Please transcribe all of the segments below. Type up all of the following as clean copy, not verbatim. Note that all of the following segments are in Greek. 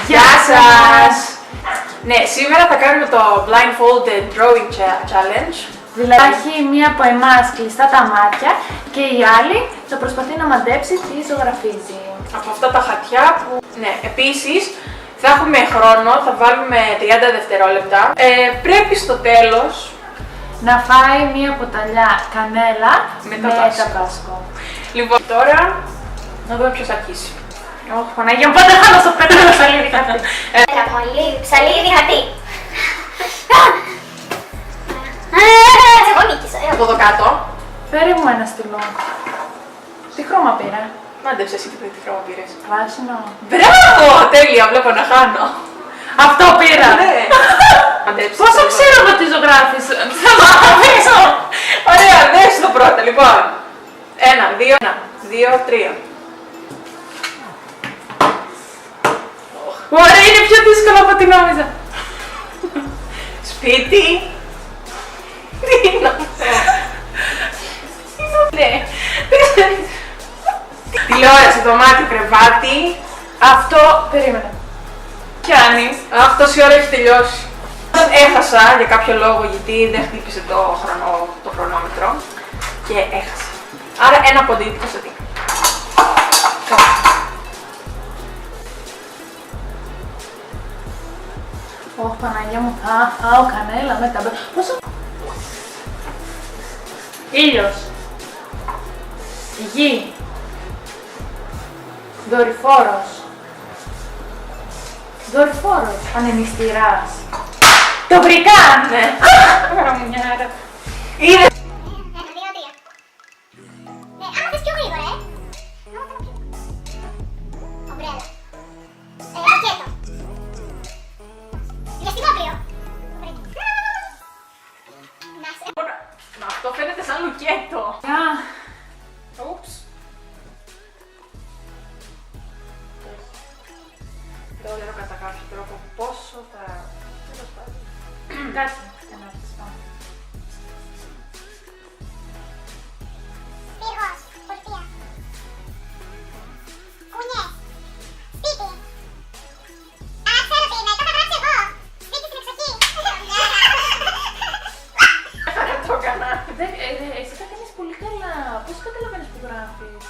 Γεια σας! Ναι, σήμερα θα κάνουμε το Blindfolded Drawing Challenge. Δηλαδή έχει μία από εμάς κλειστά τα μάτια και η άλλη θα προσπαθεί να μαντέψει τι ζωγραφίζει. Από αυτά τα χαρτιά που... Ναι, επίσης θα έχουμε χρόνο, θα βάλουμε 30 δευτερόλεπτα. Πρέπει στο τέλος να φάει μία ποταλιά κανέλα με ταμπάσκο. Λοιπόν, τώρα να δούμε ποιος θα αρχίσει. Όχι, Παναγία μου, πάντα χάνω στο πέτρο το ψαλίδι χαρτί. Ψαλίδι χαρτί. Εγώ νίκησα. Από εδώ κάτω. Φέρε μου ένα στυλό. Τι χρώμα πήρα? Μάντεψε εσύ τι χρώμα πήρες. Πράσινο. Μπράβο! Τέλεια, βλέπω να χάνω. Αυτό πήρα! Ναι. Μαντέψε. Πόσο ξέρω με τη ζωγράφης. Θα μ' αφήσω. Ωραία, δες το πρώτο, λοιπόν. 1, 2, 3. Ωραία, είναι πιο δύσκολο από ό,τι νόμιζα. Σπίτι. Τι είναι αυτό? Ναι. Τηλεόραση, δωμάτιο, κρεβάτι. Αυτό, περίμενα. Πιάνει. Αχ, τόση ώρα έχει τελειώσει. Έχασα για κάποιο λόγο γιατί δεν χτύπησε το χρονόμετρο και έχασα. Άρα ένα ποντίκι στο τι. Ωχ, Παναγία μου, θα φάω κανέλα με τα πόσο... Ήλιος. Γη. Δορυφόρος. Δορυφόρος. Ανεμιστηράς. Το βρήκα! Ναι. Γραμμουνιάρα. Είναι. 1, 2, 3. Ναι, άμα θες πιο γρήγορα, Ομπρέλα. Ρακέτο. Διαστημόπλιο. Να σε... Μα αυτό φαίνεται σαν λουκέτο. Ούψ. Δεν ξέρω κατά κάποιο τρόπο πόσο θα... Τέλος πάντων. Κάτσε. Ένα σπάω. Πύργος. Πολιτεία. Κουνιές. Σπίτι. Α, ξέρω τι είναι. Το είχα γράψει εγώ. Σπίτι στην εξοχή. Δεν το έκανα. Εσύ τα κάνεις πολύ καλά. Πώς καταλαβαίνεις που γράφεις?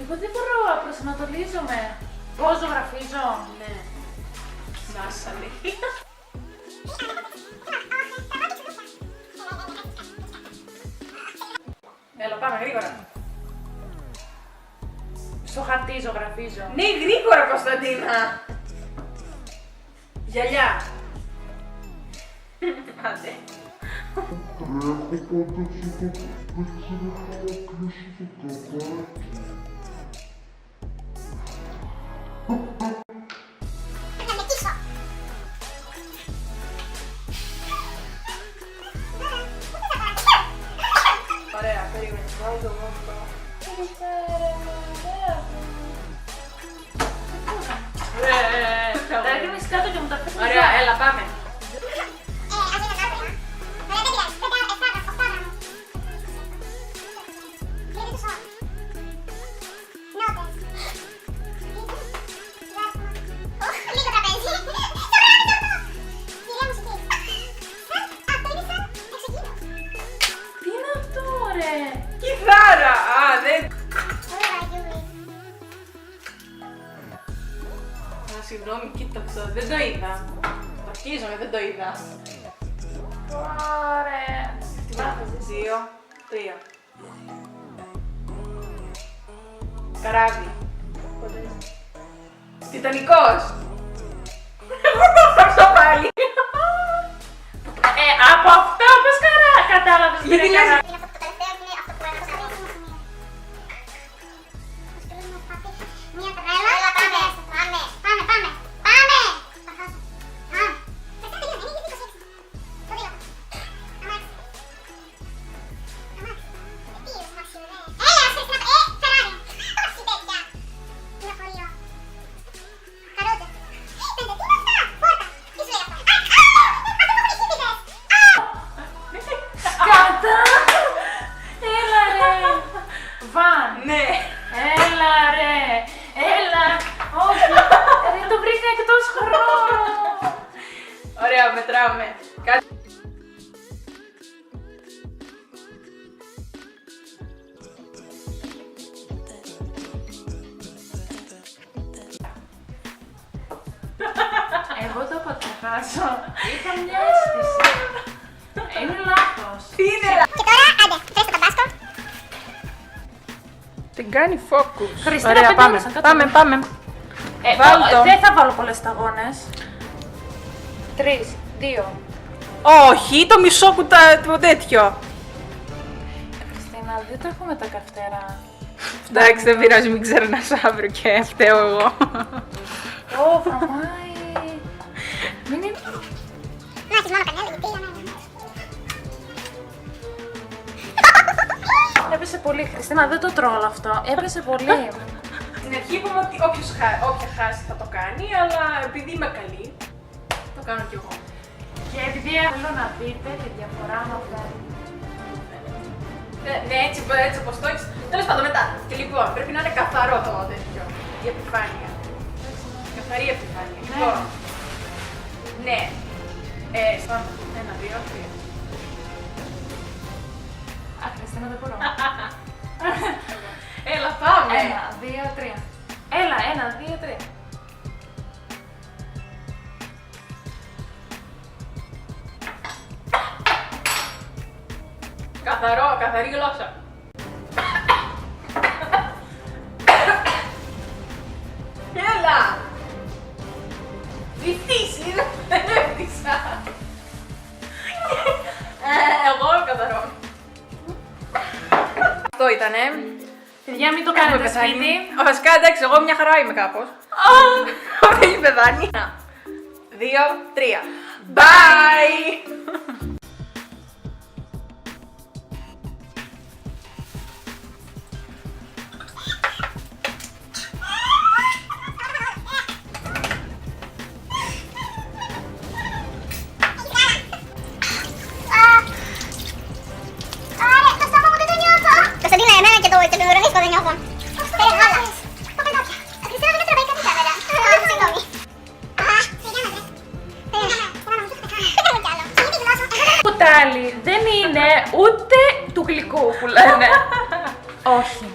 Εγώ δεν μπορώ, προσανατολίζομαι. Πώς ζωγραφίζω? Ναι. Να σ' αλήθεια. Έλα, πάμε γρήγορα. Στο χαρτί ζωγραφίζω. Ναι, γρήγορα, Κωνσταντίνα. Γυαλιά. Άντε. Να με τύσω. Ωραία, περίμενε. Βάλω το μόνο. Τα έρχομαι κάτω και μου τα φέρνεις. Ωραία, έλα, πάμε. Ας είναι κάτω, ωραία, δεν πειράζει. 7 γραμμού. Κλείνει το σώμα. Νότες. Λίγο τραπέζι. Κυρία μουσική. Αυτό είναι σαν εξωγήινο. Τι είναι αυτό, ρε? Κιθάρα! Α, δεν... Ωραία, Γιούλη. Α, συγγνώμη, κοίταξα. Δεν το είδα. Αρχίζομαι, δεν το είδα. Ωραία. Τι βάθος? 2, 3. Καράβι. Τιτανικός. Εγώ το έφταψα πάλι. Από αυτό πώς κατάλαβες? Γιατί λες... Είναι αυτό το τελευταίο και είναι αυτό που έχω κάνει. Μια τρέλα. Έλα, πάμε. Πάμε. Πάμε, πάμε. Πάμε. Θα χάσω. Πάμε. Φερτά τελειώνει, είναι ήδη 26. Το δίλατο. Αμάξι. Αμάξι. Τι είναι αμάξι, ρε. Έλα, ας φέρεις να... Φεράρι. Όχι τέτοια. Λεωφορείο. Καρότες. Πέντε, τι είναι αυτά. Πόρτα. Τι σου λέει αυτό. Αυτό μου έχουν οι χίπηδες. Κατά! Ναι. Έλα ρε. Έλα. Όχι. Δεν το βρήκα εκτός χρόνου. Ωραία, μετράμε. Εγώ το είπα θα χάσω. Είχα μια αίσθηση. Είναι λάθος. Τι είναι Και τώρα, άντε, θες το ταμπάσκο. την κάνει focus. Χριστίνα, Ωραία, πέντε πάμε. ώρες, κάτω. Πάμε. Βάλ' το. Δεν θα βάλω πολλές σταγόνες. 3, 2. Όχι, το μισό το τέτοιο. Χριστίνα, δεν το έχουμε τα καυτέρα. Εντάξει, δεν πειράζει, μην ξερνάς αύριο και φταίω εγώ. Ω, βρωμάει. Μην είναι... Να έχεις μόνο κανένα, γιατί για μένα. Έπεσε πολύ, Χριστίνα, δεν το τρώω όλο αυτό. Έπεσε πολύ. Στην αρχή είπαμε ότι όποια χάσει θα το κάνει, αλλά επειδή είμαι καλή, το κάνω κι εγώ. Και επειδή θέλω να δείτε τη διαφορά με αυτά. Ναι, έτσι όπως το έχεις. Τέλος πάντων, μετά. Και λοιπόν, πρέπει να είναι καθαρό το τέτοιο. Η επιφάνεια. Καθαρή επιφάνεια. Λοιπόν. Ναι. Στον 1, 2, 3. Α, Χριστίνα, δεν μπορώ. Έλα, πάμε. 1, 2, 3. Έλα, 1, 2, 3. Καθαρή γλώσσα. Έλα! Βυθίσει, δεν έφτιαξα. Εγώ καθαρό. Αυτό ήτανε. Παιδιά, μην το κάνετε σπίτι. Βασικά, εντάξει, εγώ μια χαρά είμαι κάπως. Δεν έχει πεθάνει. 1, 2, 3. Bye! Κωνσταντίνα, εμένα και το ουρανίσκο δεν νιώθω. Άλλα. Το πεντάπια. Χριστίνα, δεν τραβάει κάτι κάμερα. Συγγνώμη. Κουτάλι δεν είναι ούτε του γλυκού που λένε. Όχι.